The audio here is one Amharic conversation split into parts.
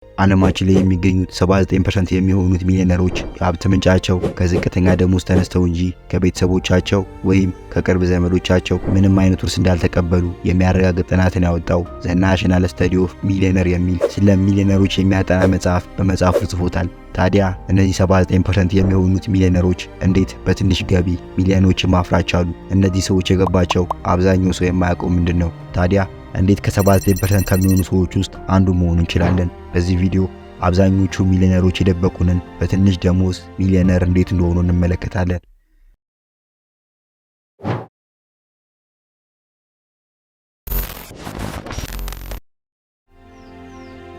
ዓለማችን ላይ የሚገኙት 79% የሚሆኑት ሚሊየነሮች የሀብት ምንጫቸው ከዝቅተኛ ደሞዝ ተነስተው እንጂ ከቤተሰቦቻቸው ወይም ከቅርብ ዘመዶቻቸው ምንም አይነት ውርስ እንዳልተቀበሉ የሚያረጋግጥ ጥናትን ያወጣው ዘ ናሽናል ስተዲ ኦፍ ሚሊየነር የሚል ስለ ሚሊየነሮች የሚያጠና መጽሐፍ በመጽሐፉ ጽፎታል። ታዲያ እነዚህ 79% የሚሆኑት ሚሊየነሮች እንዴት በትንሽ ገቢ ሚሊዮኖችን ማፍራት ቻሉ? እነዚህ ሰዎች የገባቸው አብዛኛው ሰው የማያውቀው ምንድነው? ታዲያ እንዴት ከ79% ከሚሆኑ ሰዎች ውስጥ አንዱ መሆን እንችላለን? በዚህ ቪዲዮ አብዛኞቹ ሚሊየነሮች የደበቁንን በትንሽ ደሞዝ ሚሊየነር እንዴት እንደሆኑ እንመለከታለን።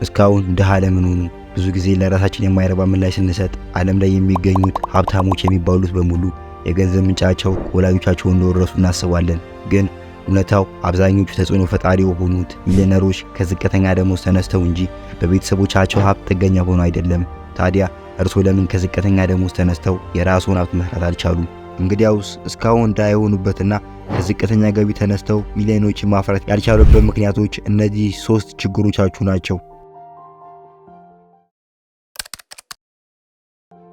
እስካሁን ድሃ ለምን ሆኑ? ብዙ ጊዜ ለራሳችን የማይረባ ምላሽ ስንሰጥ ዓለም ላይ የሚገኙት ሀብታሞች የሚባሉት በሙሉ የገንዘብ ምንጫቸው ከወላጆቻቸው እንደወረሱ እናስባለን። ግን እውነታው አብዛኞቹ ተጽዕኖ ፈጣሪ የሆኑት ሚሊየነሮች ከዝቅተኛ ደሞዝ ተነስተው እንጂ በቤተሰቦቻቸው ሀብት ጥገኛ ሆነው አይደለም። ታዲያ እርስዎ ለምን ከዝቅተኛ ደሞዝ ተነስተው የራስዎን ሀብት መስራት አልቻሉም? እንግዲያውስ እስካሁን ድሃ የሆኑበትና ከዝቅተኛ ገቢ ተነስተው ሚሊዮኖችን ማፍራት ያልቻሉበት ምክንያቶች እነዚህ 3 ችግሮቻችሁ ናቸው።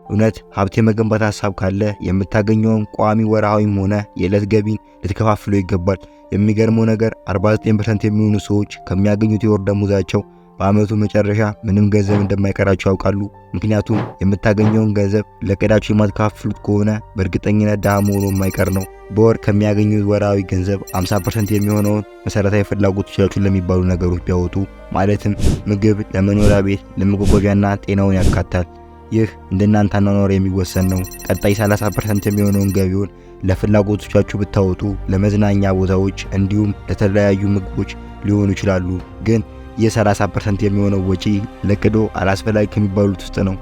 እውነት ሀብት የመገንባት ሐሳብ ካለ የምታገኘውን ቋሚ ወርሃዊም ሆነ የዕለት ገቢን ልትከፋፍሉ ይገባል። የሚገርመው ነገር 49% የሚሆኑ ሰዎች ከሚያገኙት የወር ደሞዛቸው በአመቱ መጨረሻ ምንም ገንዘብ እንደማይቀራቸው ያውቃሉ። ምክንያቱም የምታገኘውን ገንዘብ ለቀዳችሁ የማትከፋፍሉት ከሆነ በእርግጠኝነት ድሃ መሆኑ የማይቀር ነው። በወር ከሚያገኙት ወርሃዊ ገንዘብ 50% የሚሆነውን መሰረታዊ ፍላጎቶቻችሁን ለሚባሉ ነገሮች ቢያወጡ ማለትም ምግብ፣ ለመኖሪያ ቤት፣ ለመጓጓዣና ጤናውን ያካታል። ይህ እንደናንተ አኗኗር የሚወሰን ነው። ቀጣይ 30% የሚሆነውን ገቢውን ለፍላጎቶቻችሁ ብታወጡ ለመዝናኛ ቦታዎች እንዲሁም ለተለያዩ ምግቦች ሊሆኑ ይችላሉ። ግን የ30% የሚሆነው ወጪ ለቅዶ አላስፈላጊ ከሚባሉት ውስጥ ነው።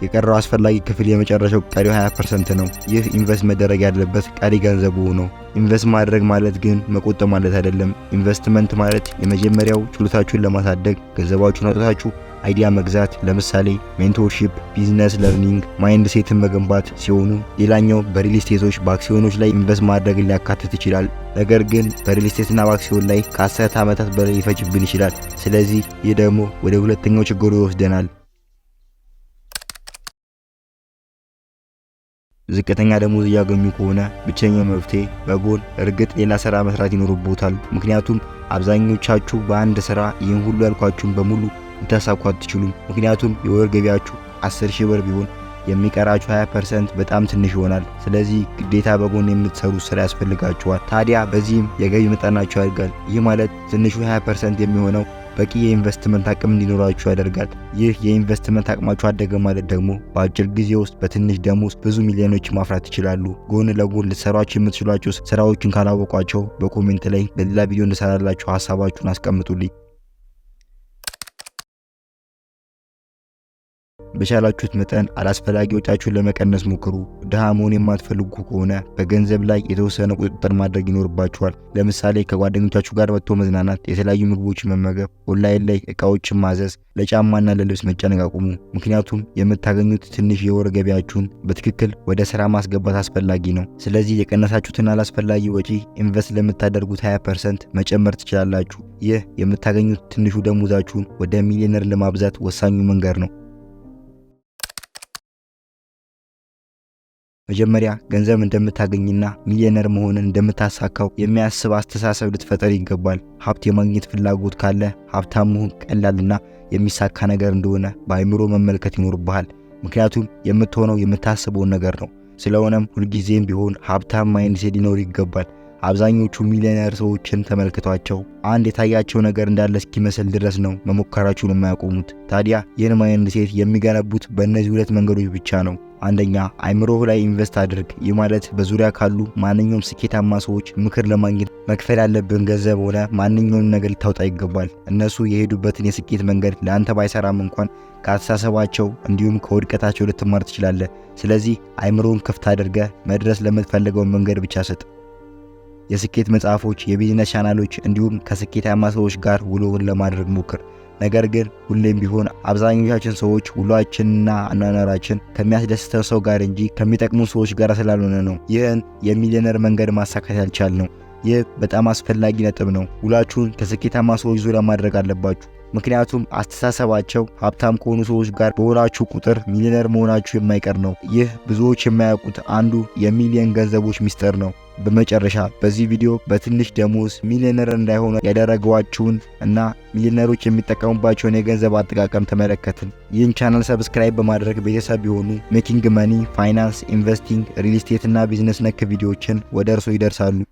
የቀረው አስፈላጊ ክፍል የመጨረሻው ቀሪው 20% ነው። ይህ ኢንቨስት መደረግ ያለበት ቀሪ ገንዘቡ ነው። ኢንቨስት ማድረግ ማለት ግን መቆጠብ ማለት አይደለም። ኢንቨስትመንት ማለት የመጀመሪያው ችሎታችሁን ለማሳደግ ገንዘባችሁን አውጥታችሁ አይዲያ መግዛት፣ ለምሳሌ ሜንቶርሺፕ፣ ቢዝነስ ለርኒንግ፣ ማይንድ ሴትን መገንባት ሲሆኑ ሌላኛው በሪል ስቴቶች በአክሲዮኖች ላይ ኢንቨስት ማድረግን ሊያካትት ይችላል። ነገር ግን በሪል ስቴትና በአክሲዮን ላይ ከ10 ዓመታት በላይ ሊፈጅብን ይችላል። ስለዚህ ይህ ደግሞ ወደ ሁለተኛው ችግሩ ይወስደናል። ዝቅተኛ ደሞዝ እያገኙ ከሆነ ብቸኛው መፍትሄ በጎን እርግጥ ሌላ ስራ መስራት ይኖርቦታል። ምክንያቱም አብዛኞቻችሁ በአንድ ስራ ይህን ሁሉ ያልኳችሁን በሙሉ ልታሳኩ አትችሉም። ምክንያቱም የወር ገቢያችሁ 10,000 ብር ቢሆን የሚቀራችሁ 20% በጣም ትንሽ ይሆናል። ስለዚህ ግዴታ በጎን የምትሰሩ ስራ ያስፈልጋችኋል። ታዲያ በዚህም የገቢ መጠናችሁ ያድጋል። ይህ ማለት ትንሹ 20% የሚሆነው በቂ የኢንቨስትመንት አቅም እንዲኖራችሁ ያደርጋል። ይህ የኢንቨስትመንት አቅማችሁ አደገ ማለት ደግሞ በአጭር ጊዜ ውስጥ በትንሽ ደሞዝ ብዙ ሚሊዮኖች ማፍራት ይችላሉ። ጎን ለጎን ልትሰሯቸው የምትችሏቸው ስራዎችን ካላወቋቸው በኮሜንት ላይ በሌላ ቪዲዮ እንሰራላችሁ ሐሳባችሁን አስቀምጡልኝ። በቻላችሁት መጠን አላስፈላጊ ወጪያችሁን ለመቀነስ ሞክሩ። ድሃ መሆን የማትፈልጉ ከሆነ በገንዘብ ላይ የተወሰነ ቁጥጥር ማድረግ ይኖርባችኋል። ለምሳሌ ከጓደኞቻችሁ ጋር ወጥቶ መዝናናት፣ የተለያዩ ምግቦችን መመገብ፣ ኦንላይን ላይ እቃዎችን ማዘዝ፣ ለጫማና ለልብስ መጨነቅ አቁሙ። ምክንያቱም የምታገኙት ትንሽ የወር ገቢያችሁን በትክክል ወደ ስራ ማስገባት አስፈላጊ ነው። ስለዚህ የቀነሳችሁትን አላስፈላጊ ወጪ ኢንቨስት ለምታደርጉት 20% መጨመር ትችላላችሁ። ይህ የምታገኙት ትንሹ ደሞዛችሁን ወደ ሚሊየነር ለማብዛት ወሳኙ መንገድ ነው። መጀመሪያ ገንዘብ እንደምታገኝና ሚሊየነር መሆንን እንደምታሳካው የሚያስብ አስተሳሰብ ልትፈጠር ይገባል። ሀብት የማግኘት ፍላጎት ካለ ሀብታም መሆን ቀላልና የሚሳካ ነገር እንደሆነ በአይምሮ መመልከት ይኖርብሃል። ምክንያቱም የምትሆነው የምታስበውን ነገር ነው። ስለሆነም ሁልጊዜም ቢሆን ሀብታም ማይንድ ሴት ሊኖር ይገባል። አብዛኞቹ ሚሊየነር ሰዎችን ተመልክቷቸው አንድ የታያቸው ነገር እንዳለ እስኪመስል ድረስ ነው መሞከራቸውን የማያቆሙት። ታዲያ ይህን ማይንድ ሴት የሚገነቡት በእነዚህ 2 መንገዶች ብቻ ነው። አንደኛ አይምሮህ ላይ ኢንቨስት አድርግ። ይህ ማለት በዙሪያ ካሉ ማንኛውም ስኬታማ ሰዎች ምክር ለማግኘት መክፈል ያለብን ገንዘብ ሆነ ማንኛውም ነገር ልታወጣ ይገባል። እነሱ የሄዱበትን የስኬት መንገድ ለአንተ ባይሰራም እንኳን ከአስተሳሰባቸው እንዲሁም ከውድቀታቸው ልትማር ትችላለህ። ስለዚህ አይምሮን ክፍት አድርገህ መድረስ ለምትፈልገው መንገድ ብቻ ስጥ። የስኬት መጽሐፎች፣ የቢዝነስ ቻናሎች እንዲሁም ከስኬታማ ሰዎች ጋር ውሎውን ለማድረግ ሞክር። ነገር ግን ሁሌም ቢሆን አብዛኞቻችን ሰዎች ውሏችንና አኗኗራችን ከሚያስደስተው ሰው ጋር እንጂ ከሚጠቅሙ ሰዎች ጋር ስላልሆነ ነው ይህን የሚሊየነር መንገድ ማሳካት ያልቻልነው። ይህ በጣም አስፈላጊ ነጥብ ነው። ውላችሁን ከስኬታማ ሰዎች ዙሪያ ማድረግ አለባችሁ። ምክንያቱም አስተሳሰባቸው ሀብታም ከሆኑ ሰዎች ጋር በሆናችሁ ቁጥር ሚሊየነር መሆናችሁ የማይቀር ነው። ይህ ብዙዎች የማያውቁት አንዱ የሚሊየን ገንዘቦች ሚስጥር ነው። በመጨረሻ በዚህ ቪዲዮ በትንሽ ደሞዝ ሚሊየነር እንዳይሆኑ ያደረገዋችሁን እና ሚሊየነሮች የሚጠቀሙባቸውን የገንዘብ አጠቃቀም ተመለከትን። ይህን ቻናል ሰብስክራይብ በማድረግ ቤተሰብ የሆኑ ሜኪንግ መኒ፣ ፋይናንስ፣ ኢንቨስቲንግ፣ ሪል ስቴት እና ቢዝነስ ነክ ቪዲዮዎችን ወደ እርሶ ይደርሳሉ።